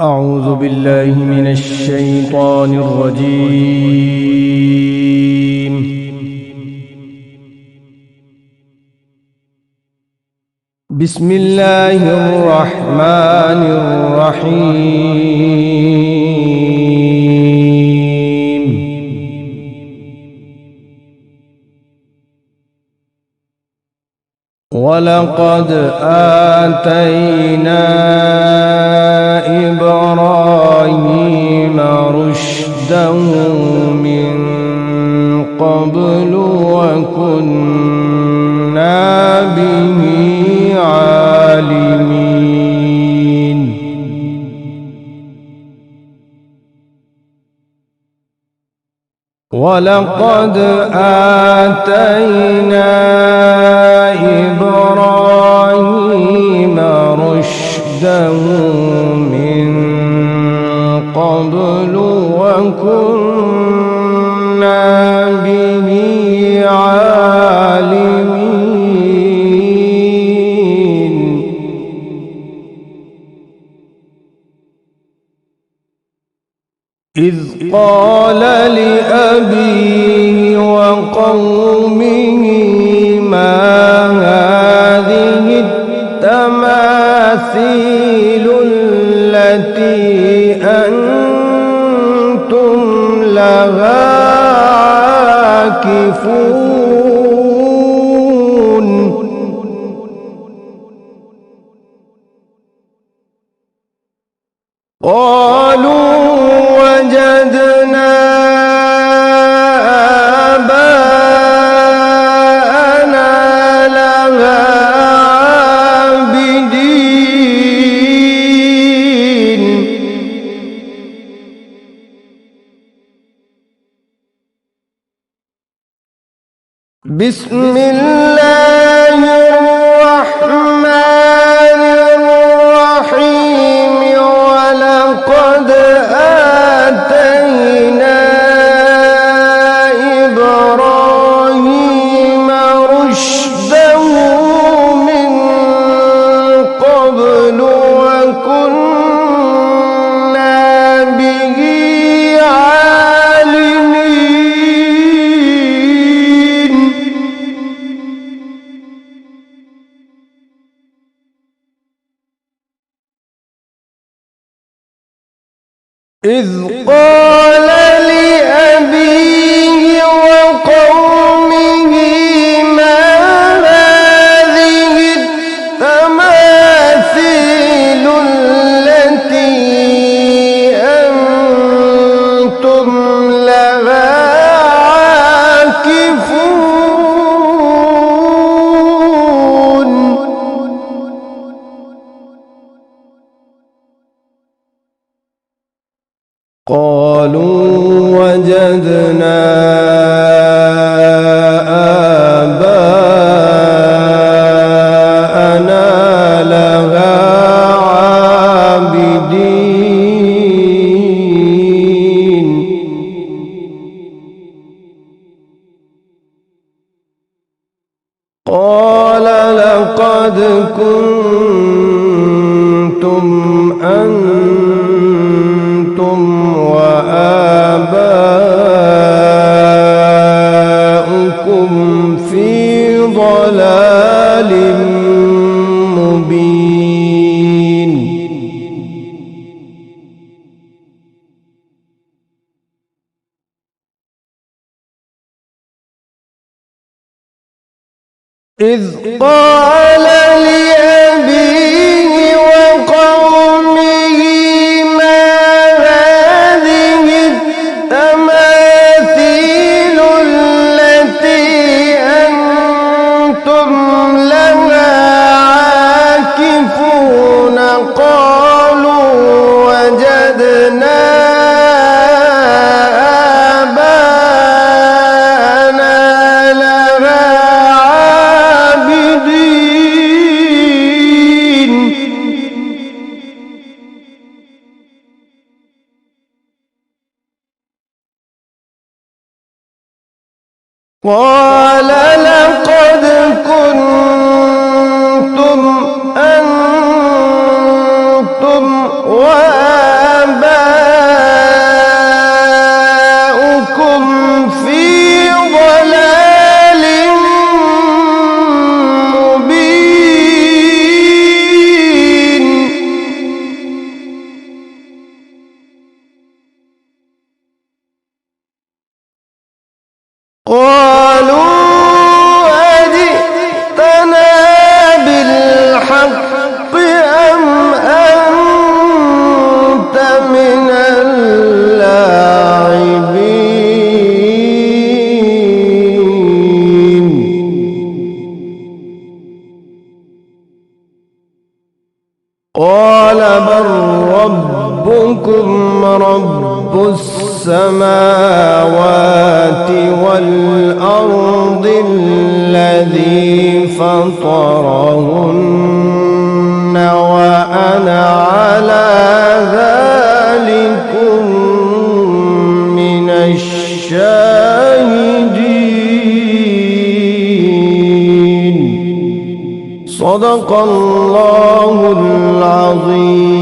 أعوذ بالله من الشيطان الرجيم. بسم الله الرحمن الرحيم. ولقد آتينا إبراهيم رشده من قبل وكنا به عالمين. ولقد آتينا إبراهيم رشده من قبل وكنا به عالمين. إذ قال لأبيه وقومه ما هذه التماثيل التي أنتم لها عاكفون. قالوا وجدنا آباءنا لها عابدين. بسم الله الرحمن الرحيم. ولقد آتينا إبراهيم رشده من قبل وكنا به عالمين. إذ قال لأبيه وقومه ما هذه التماثيل التي أنتم لها عاكفون. قالوا وجدنا آباءنا لها عابدين. قال لقد كنتم أنتم وآباؤكم في ضلال مبين. إذ قال لأبيه وقومه ما هذه التماثيل التي أنتم لها عاكفون. قالوا وجدنا آباءنا لها عابدين. قال لقد كنتم أنتم وآباؤكم قالوا أجئتنا بالحق أم أنت من اللاعبين قال بل ربكم رب السماوات والأرض الذي فطرهن وأنا على ذلكم من الشاهدين صدق الله العظيم.